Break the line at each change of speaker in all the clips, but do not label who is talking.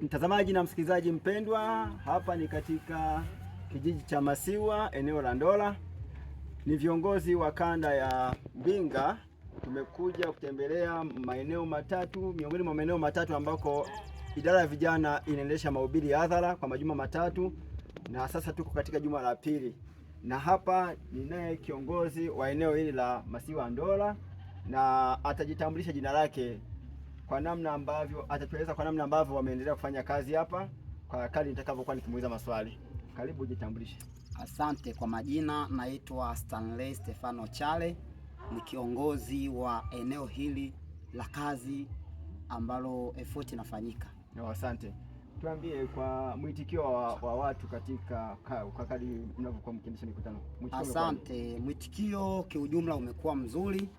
Mtazamaji na msikilizaji mpendwa, hapa ni katika kijiji cha Masiwa, eneo la Ndola. Ni viongozi wa kanda ya Mbinga, tumekuja kutembelea maeneo matatu, miongoni mwa maeneo matatu ambako idara ya vijana inaendesha mahubiri ya hadhara kwa majuma matatu, na sasa tuko katika juma la pili. Na hapa ninaye kiongozi wa eneo hili la Masiwa Ndola, na atajitambulisha jina lake kwa namna ambavyo atatueleza kwa namna ambavyo wameendelea kufanya kazi hapa kwa kadri nitakavyokuwa nikimuuliza maswali. Karibu jitambulishe.
Asante. Kwa majina naitwa Stanley Stefano Chale, ni kiongozi wa eneo hili la kazi ambalo effort inafanyika.
Asante. Tuambie kwa mwitikio wa watu katika kadri mnavyokuwa mkiendesha mikutano.
Asante. Mwitikio kiujumla umekuwa mzuri.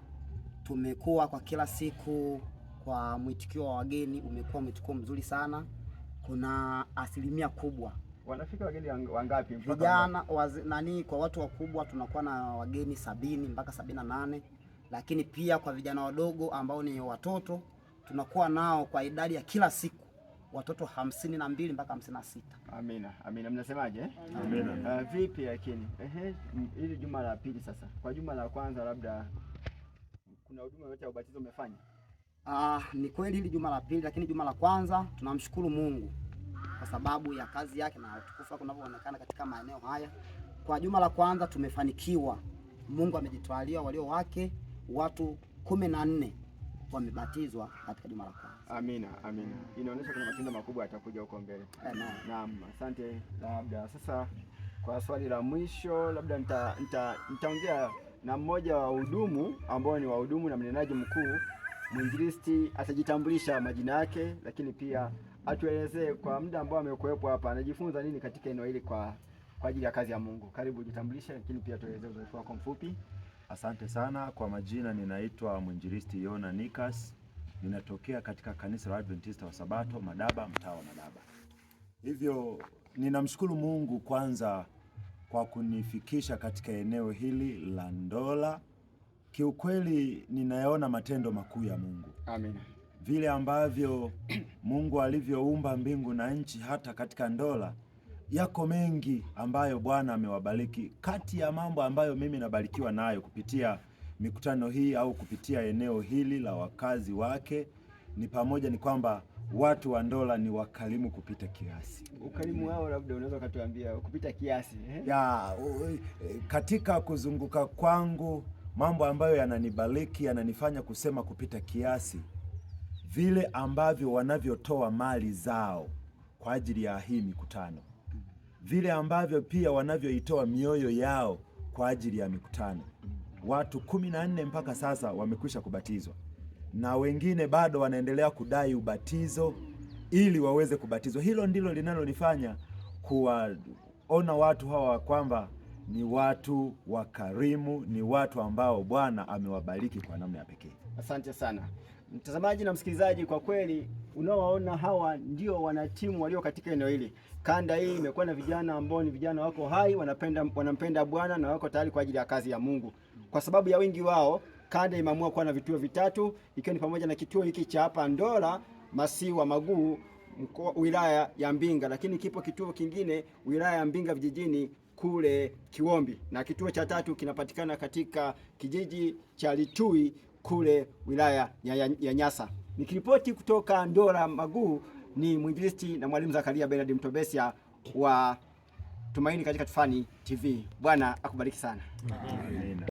Tumekuwa kwa kila siku kwa mwitikio wa wageni umekuwa mwitikio mzuri sana. Kuna asilimia kubwa.
Wanafika wageni wangapi?
Vijana kwa watu wakubwa tunakuwa na wageni 70 mpaka 78, lakini pia kwa vijana wadogo ambao ni watoto tunakuwa nao kwa idadi ya kila siku watoto 52 mpaka 56.
Amina. Amina. Mnasemaje?
Amina.
Vipi lakini hili juma la pili sasa. Kwa juma la kwanza labda kuna huduma yote ya ubatizo umefanya?
Ni kweli hili juma la pili, lakini juma la kwanza tunamshukuru Mungu kwa sababu ya kazi yake na utukufu wake unavyoonekana katika maeneo haya. Kwa juma la kwanza tumefanikiwa. Mungu amejitwalia walio wake, watu 14 wamebatizwa katika juma la kwanza.
Amina. Amina. Inaonyesha kuna matendo makubwa yatakuja huko mbele. Naam, asante. Labda sasa kwa swali la mwisho, labda nitaongea na mmoja wa wahudumu ambao ni wahudumu na mnenaji mkuu. Mwinjilisti atajitambulisha majina yake, lakini pia atuelezee kwa muda ambao amekuwepo hapa anajifunza nini katika eneo hili kwa ajili ya kazi ya Mungu. Karibu jitambulishe, lakini pia tuelezee uzoefu wako mfupi.
Asante sana. Kwa majina ninaitwa Mwinjilisti Yona Nikas. Ninatokea katika kanisa la Adventista wa Sabato Madaba, mtaa wa Madaba. Hivyo ninamshukuru Mungu kwanza kwa kunifikisha katika eneo hili la Ndola. Kiukweli ninayaona matendo makuu ya Mungu.
Amina.
Vile ambavyo Mungu alivyoumba mbingu na nchi, hata katika Ndola yako mengi ambayo Bwana amewabariki. Kati ya mambo ambayo mimi nabarikiwa nayo kupitia mikutano hii au kupitia eneo hili la wakazi wake ni pamoja ni kwamba watu wa Ndola ni wakarimu kupita kiasi.
Ukarimu wao labda unaweza kutuambia kupita kiasi?
Katika kuzunguka kwangu mambo ambayo yananibariki, yananifanya kusema kupita kiasi, vile ambavyo wanavyotoa mali zao kwa ajili ya hii mikutano, vile ambavyo pia wanavyoitoa mioyo yao kwa ajili ya mikutano. Watu 14 mpaka sasa wamekwisha kubatizwa, na wengine bado wanaendelea kudai ubatizo ili waweze kubatizwa. Hilo ndilo linalonifanya kuwaona watu hawa kwamba ni watu wakarimu, ni watu ambao Bwana amewabariki kwa namna ya pekee.
Asante sana. Mtazamaji na msikilizaji, kwa kweli unaowaona hawa ndio wanatimu walio katika eneo hili. Kanda hii imekuwa na vijana ambao ni vijana wako hai, wanampenda Bwana na wako tayari kwa ajili ya kazi ya Mungu. Kwa sababu ya wingi wao, kanda imeamua kuwa na vituo vitatu, ikiwa ni pamoja na kituo hiki cha hapa Ndola, Masiwa Maguu, wilaya ya Mbinga, lakini kipo kituo kingine wilaya ya Mbinga vijijini kule Kiwombi, na kituo cha tatu kinapatikana katika kijiji cha Litui kule wilaya ya Nyasa. Nikiripoti kutoka Ndola Maguu ni Mwinjilisti na Mwalimu Zakaria Bernard Mtobesia wa Tumaini katika Tufani TV. Bwana akubariki sana.
Amen.